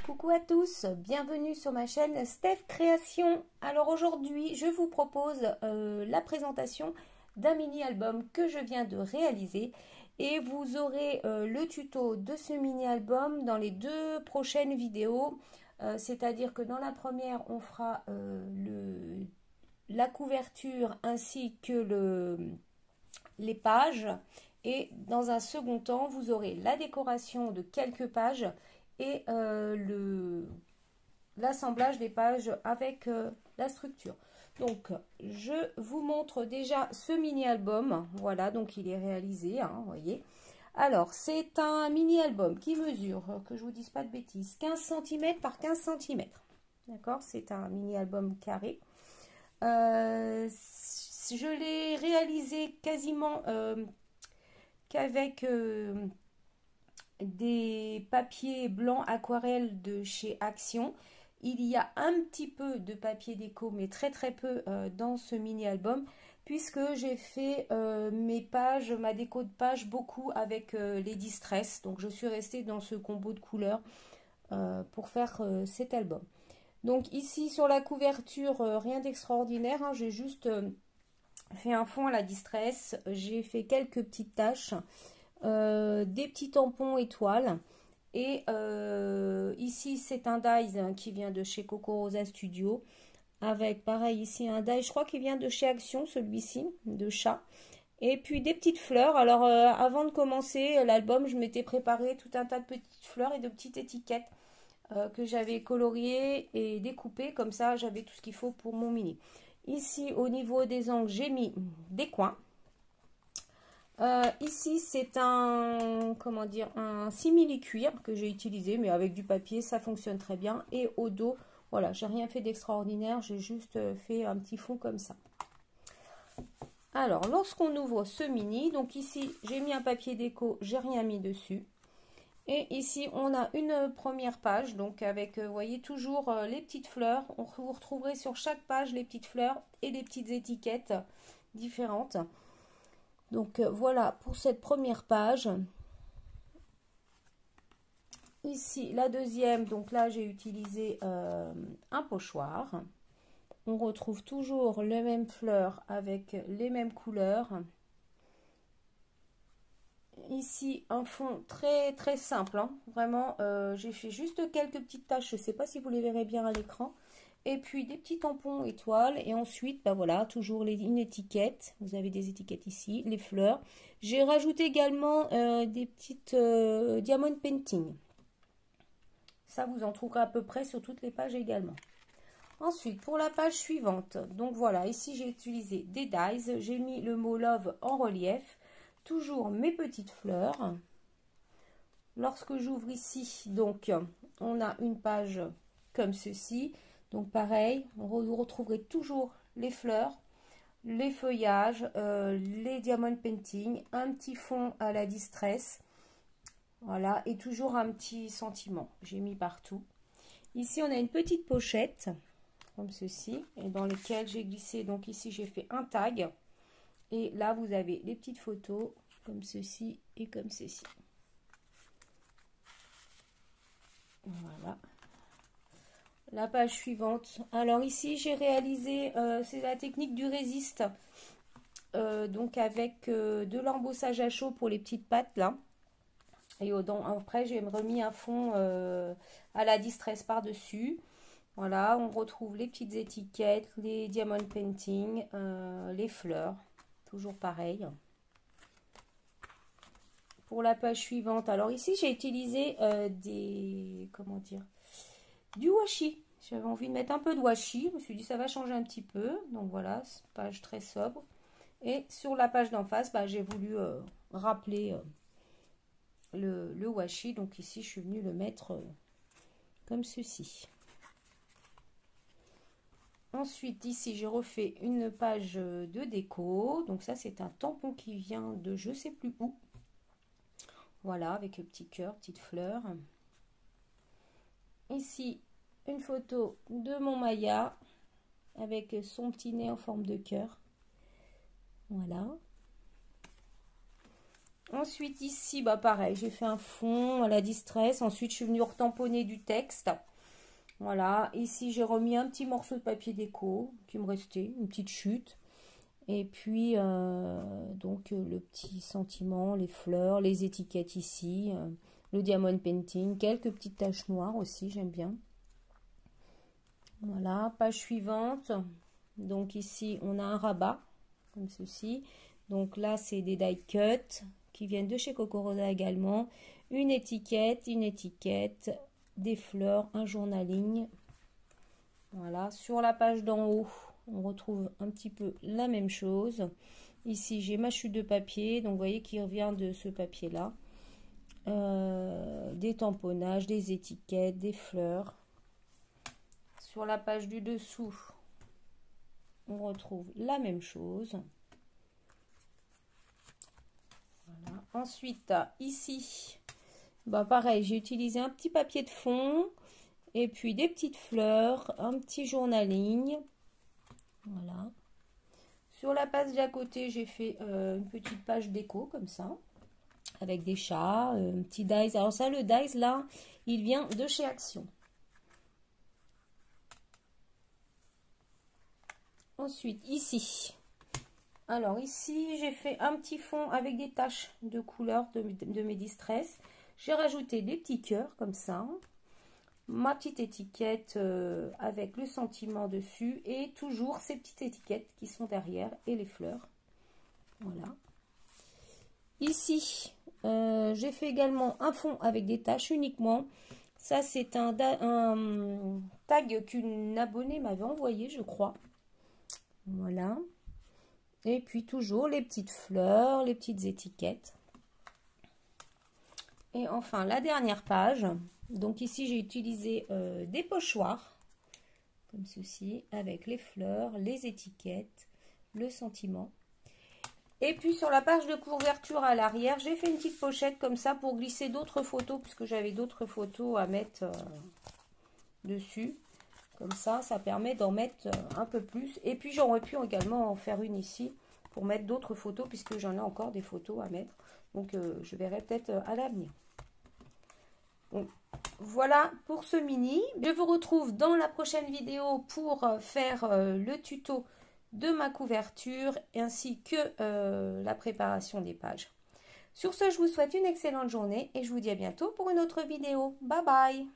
Coucou à tous, bienvenue sur ma chaîne Steph Création. Alors aujourd'hui, je vous propose la présentation d'un mini-album que je viens de réaliser et vous aurez le tuto de ce mini-album dans les deux prochaines vidéos. C'est-à-dire que dans la première, on fera la couverture ainsi que les pages. Et dans un second temps, vous aurez la décoration de quelques pages et l'assemblage des pages avec la structure. Donc, je vous montre déjà ce mini-album. Voilà, donc il est réalisé, hein, vous voyez. Alors, c'est un mini-album qui mesure, que je ne vous dise pas de bêtises, 15 cm par 15 cm. D'accord, c'est un mini-album carré. Je l'ai réalisé quasiment qu'avec des papiers blancs aquarelle de chez Action. Il y a un petit peu de papier déco, mais très peu dans ce mini-album, puisque j'ai fait mes pages, ma déco de page beaucoup avec les Distress. Donc je suis restée dans ce combo de couleurs pour faire cet album. Donc ici sur la couverture, rien d'extraordinaire, hein, j'ai juste fait un fond à la Distress, j'ai fait quelques petites taches. Des petits tampons étoiles et ici c'est un dies qui vient de chez Coco Rosa Studio avec pareil ici un dies, je crois qu'il vient de chez Action, celui-ci de chat, et puis des petites fleurs. Alors avant de commencer l'album, je m'étais préparé tout un tas de petites fleurs et de petites étiquettes que j'avais coloriées et découpées, comme ça j'avais tout ce qu'il faut pour mon mini. Ici au niveau des angles, j'ai mis des coins. Ici c'est un, comment dire, un simili cuir que j'ai utilisé, mais avec du papier ça fonctionne très bien. Et au dos, voilà, j'ai rien fait d'extraordinaire, j'ai juste fait un petit fond comme ça. Alors lorsqu'on ouvre ce mini, donc ici j'ai mis un papier déco, j'ai rien mis dessus. Et ici on a une première page, donc avec, vous voyez, toujours les petites fleurs. Vous retrouverez sur chaque page les petites fleurs et des petites étiquettes différentes. Donc voilà pour cette première page. Ici la deuxième, donc là j'ai utilisé un pochoir. On retrouve toujours les mêmes fleurs avec les mêmes couleurs. Ici un fond très simple, hein. Vraiment j'ai fait juste quelques petites taches, je ne sais pas si vous les verrez bien à l'écran. Et puis des petits tampons étoiles. Et ensuite, bah voilà, toujours une étiquette. Vous avez des étiquettes ici, les fleurs. J'ai rajouté également des petites diamond painting. Ça, vous en trouverez à peu près sur toutes les pages également. Ensuite, pour la page suivante, donc voilà, ici j'ai utilisé des dies. J'ai mis le mot love en relief. Toujours mes petites fleurs. Lorsque j'ouvre ici, donc, on a une page comme ceci. Donc pareil, vous retrouverez toujours les fleurs, les feuillages, les diamond painting, un petit fond à la Distress. Voilà, et toujours un petit sentiment. J'ai mis partout. Ici, on a une petite pochette, comme ceci, et dans lequel j'ai glissé, donc ici, j'ai fait un tag. Et là, vous avez les petites photos, comme ceci et comme ceci. Voilà. La page suivante. Alors ici, j'ai réalisé, c'est la technique du résiste. Donc avec de l'embossage à chaud pour les petites pattes là. Et après, j'ai remis un fond à la Distress par-dessus. Voilà, on retrouve les petites étiquettes, les diamond painting, les fleurs. Toujours pareil. Pour la page suivante, alors ici, j'ai utilisé comment dire, du washi. J'avais envie de mettre un peu de washi. Je me suis dit ça va changer un petit peu. Donc voilà, page très sobre. Et sur la page d'en face, bah, j'ai voulu rappeler le washi. Donc ici, je suis venue le mettre comme ceci. Ensuite, ici, j'ai refait une page de déco. Donc ça, c'est un tampon qui vient de je sais plus où. Voilà, avec le petit cœur, petite fleur. Ici, une photo de mon Maya avec son petit nez en forme de cœur. Voilà. Ensuite, ici, bah pareil, j'ai fait un fond à la distress. Ensuite, je suis venue retamponner du texte. Voilà, ici, j'ai remis un petit morceau de papier déco qui me restait, une petite chute. Et puis, donc, le petit sentiment, les fleurs, les étiquettes ici, le diamond painting, quelques petites taches noires aussi, j'aime bien. Voilà, page suivante. Donc ici, on a un rabat, comme ceci. Donc là, c'est des die cut qui viennent de chez Cocorosa également. Une étiquette, des fleurs, un journaling. Voilà, sur la page d'en haut, on retrouve un petit peu la même chose. Ici, j'ai ma chute de papier, donc vous voyez qui revient de ce papier-là. Des tamponnages, des étiquettes, des fleurs. Sur la page du dessous, on retrouve la même chose. Voilà. Ensuite, ici, bah pareil, j'ai utilisé un petit papier de fond et puis des petites fleurs, un petit journaling. Voilà. Sur la page d'à côté, j'ai fait une petite page déco comme ça, avec des chats, un petit dies. Alors ça, le dies là, il vient de chez Action. Ensuite, ici. Alors ici, j'ai fait un petit fond avec des taches de couleur de mes distress. J'ai rajouté des petits cœurs comme ça. Ma petite étiquette avec le sentiment dessus. Et toujours ces petites étiquettes qui sont derrière et les fleurs. Voilà. Ici, j'ai fait également un fond avec des taches uniquement. Ça, c'est un tag qu'une abonnée m'avait envoyé, je crois. Voilà. Et puis toujours les petites fleurs, les petites étiquettes. Et enfin, la dernière page. Donc ici, j'ai utilisé des pochoirs, comme ceci, avec les fleurs, les étiquettes, le sentiment. Et puis sur la page de couverture à l'arrière, j'ai fait une petite pochette comme ça pour glisser d'autres photos, puisque j'avais d'autres photos à mettre dessus. Comme ça permet d'en mettre un peu plus. Et puis j'aurais pu également en faire une ici pour mettre d'autres photos, puisque j'en ai encore des photos à mettre. Donc je verrai peut-être à l'avenir. Donc voilà pour ce mini. Je vous retrouve dans la prochaine vidéo pour faire le tuto de ma couverture ainsi que la préparation des pages. Sur ce, je vous souhaite une excellente journée et je vous dis à bientôt pour une autre vidéo. Bye bye!